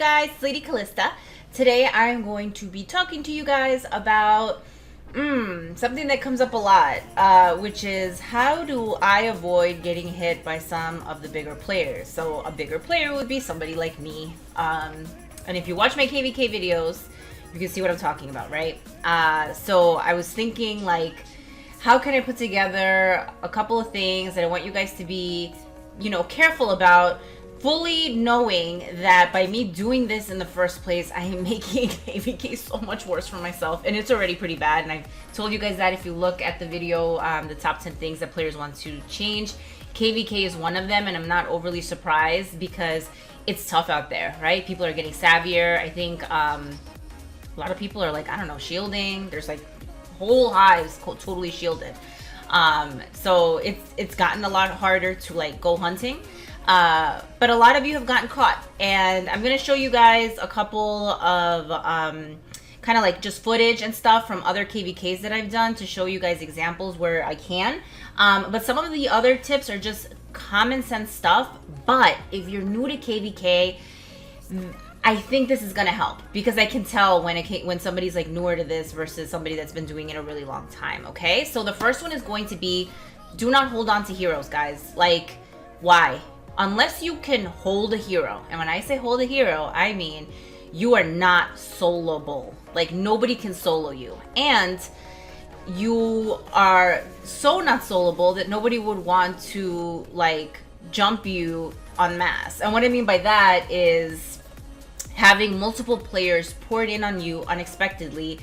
guys, it's Lady Calysta. Today I'm going to be talking to you guys about something that comes up a lot, which is how do I avoid getting hit by some of the bigger players. So a bigger player would be somebody like me. And if you watch my KVK videos, you can see what I'm talking about, right? So I was thinking, like, how can I put together a couple of things that I want you guys to be, careful about, fully knowing that by me doing this in the first place, I am making KVK so much worse for myself, and it's already pretty bad. And I've told you guys that if you look at the video, the top 10 things that players want to change, KVK is one of them, and I'm not overly surprised because it's tough out there, right? People are getting savvier. I think a lot of people are like, I don't know, shielding. There's like whole hives totally shielded. So it's gotten a lot harder to like go hunting. But a lot of you have gotten caught, and I'm going to show you guys a couple of kind of like just footage and stuff from other KVKs that I've done to show you guys examples where I can. But some of the other tips are just common sense stuff. But if you're new to KVK, I think this is going to help because I can tell when somebody's like newer to this versus somebody that's been doing it a really long time. Okay, so the first one is going to be, do not hold on to heroes, guys. Like, why? Unless you can hold a hero, and when I say hold a hero, I mean you are not soloable. Like, nobody can solo you, and you are so not soloable that nobody would want to like jump you en masse. And what I mean by that is having multiple players poured in on you unexpectedly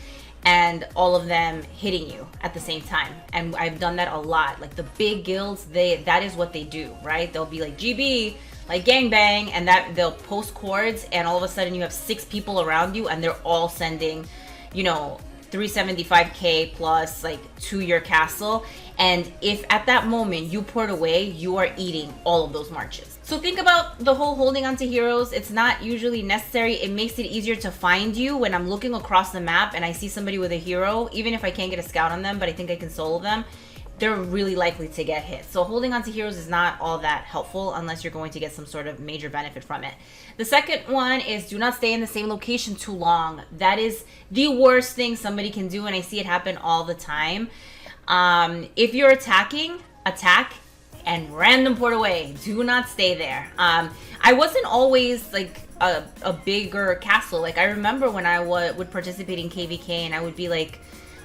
and all of them hitting you at the same time. And I've done that a lot. Like the big guilds, that is what they do, right? They'll be like GB, like gangbang, and that they'll post cords, and all of a sudden you have 6 people around you and they're all sending, 375k plus like to your castle. And if at that moment you poured away, you are eating all of those marches. So think about the whole holding on to heroes. It's not usually necessary. It makes it easier to find you when I'm looking across the map and I see somebody with a hero. Even if I can't get a scout on them, but I think I can solo them, they're really likely to get hit. So holding on to heroes is not all that helpful unless you're going to get some sort of major benefit from it. The second one is do not stay in the same location too long. That is the worst thing somebody can do, and I see it happen all the time. If you're attacking, attack and random port away. Do not stay there. I wasn't always like a bigger castle. Like I remember when I would participate in KVK and I would be like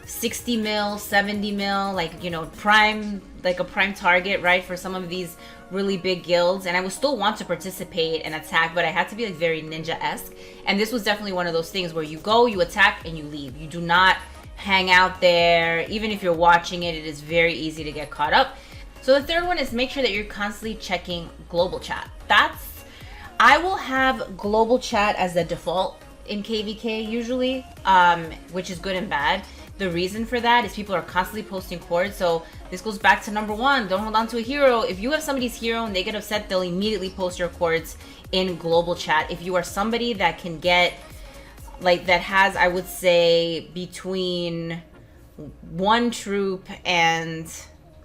60 mil, 70 mil, like, prime, like a prime target, right, for some of these really big guilds, and I would still want to participate and attack, but I had to be like very ninja-esque. And this was definitely one of those things where you go, you attack, and you leave. You do not hang out there. Even if you're watching it, it is very easy to get caught up. So the third one is make sure that you're constantly checking global chat. I will have global chat as the default in KVK usually, which is good and bad. The reason for that is people are constantly posting cords. So this goes back to number 1, don't hold on to a hero. If you have somebody's hero and they get upset, they'll immediately post your cords in global chat. If you are somebody that can get, like, that has, I would say, between 1 troop and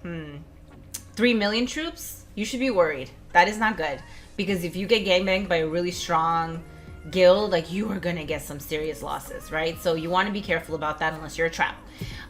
3 million troops, you should be worried. That is not good. Because if you get gangbanged by a really strong guild, like, you are gonna get some serious losses, right? So you want to be careful about that unless you're a trap.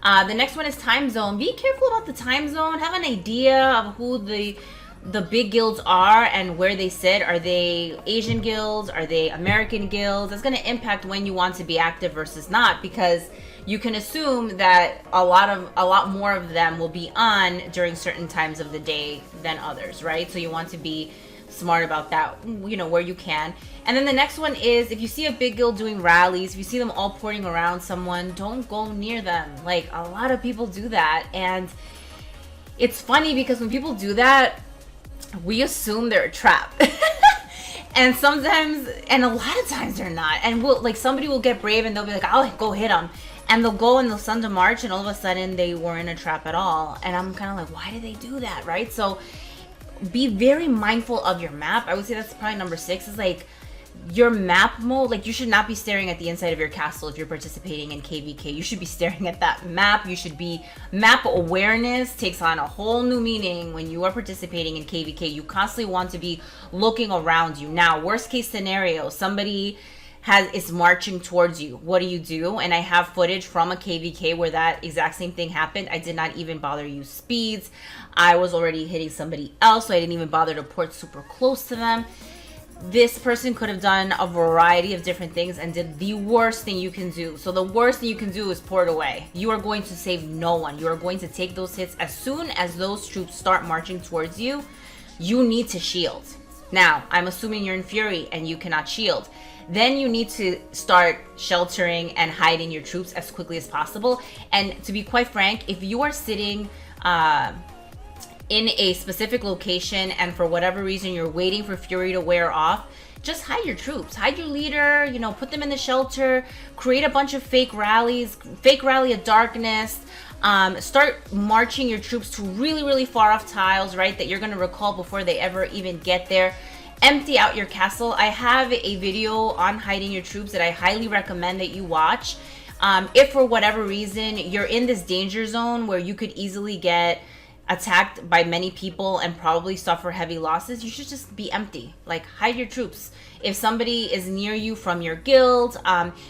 The next one is time zone. Be careful about the time zone. Have an idea of who the big guilds are and where they sit. Are they Asian guilds? Are they American guilds? That's going to impact when you want to be active versus not, because you can assume that a lot more of them will be on during certain times of the day than others, right? So you want to be smart about that, where you can. And then the next one is, if you see a big guild doing rallies, if you see them all pouring around someone, don't go near them. Like, a lot of people do that, and it's funny because when people do that, we assume they're a trap. And sometimes, and a lot of times they're not. And somebody will get brave and they'll be like, I'll go hit them. And they'll go and they'll send a march, and all of a sudden they weren't a trap at all. And I'm kind of like, why did they do that, right? So be very mindful of your map. I would say that's probably number 6, is like, your map mode, like you should not be staring at the inside of your castle if you're participating in KVK. You should be staring at that map. You should be, map awareness takes on a whole new meaning when you are participating in KVK. You constantly want to be looking around you. Now, worst case scenario, somebody is marching towards you. What do? And I have footage from a KVK where that exact same thing happened. I did not even bother to use speeds. I was already hitting somebody else, so I didn't even bother to port super close to them. This person could have done a variety of different things and did the worst thing you can do. So the worst thing you can do is port away. You are going to save no one. You are going to take those hits. As soon as those troops start marching towards you, you need to shield. Now, I'm assuming you're in Fury and you cannot shield. Then you need to start sheltering and hiding your troops as quickly as possible. And to be quite frank, if you are sitting in a specific location and for whatever reason you're waiting for Fury to wear off, just hide your troops, hide your leader, you know, put them in the shelter, create a bunch of fake rallies, fake rally of darkness, start marching your troops to really far off tiles, right, that you're going to recall before they ever even get there. Empty out your castle. I have a video on hiding your troops that I highly recommend that you watch. If for whatever reason you're in this danger zone where you could easily get attacked by many people and probably suffer heavy losses, you should just be empty. Like, hide your troops. If somebody is near you from your guild,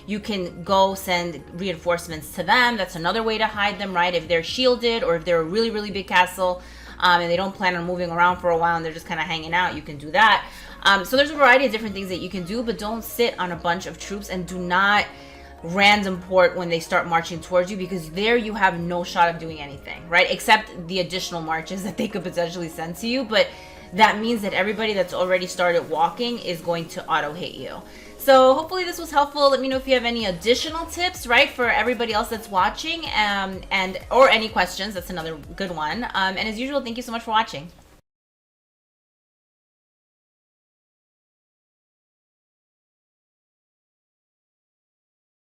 you can go send reinforcements to them. That's another way to hide them, right? If they're shielded or if they're a really big castle and they don't plan on moving around for a while and they're just kind of hanging out, you can do that. So there's a variety of different things that you can do, but don't sit on a bunch of troops and do not random port when they start marching towards you, because there you have no shot of doing anything, right? Except the additional marches that they could potentially send to you, but that means that everybody that's already started walking is going to auto hit you. So hopefully this was helpful. Let me know if you have any additional tips, right, for everybody else that's watching, and or any questions. That's another good one. And as usual, thank you so much for watching.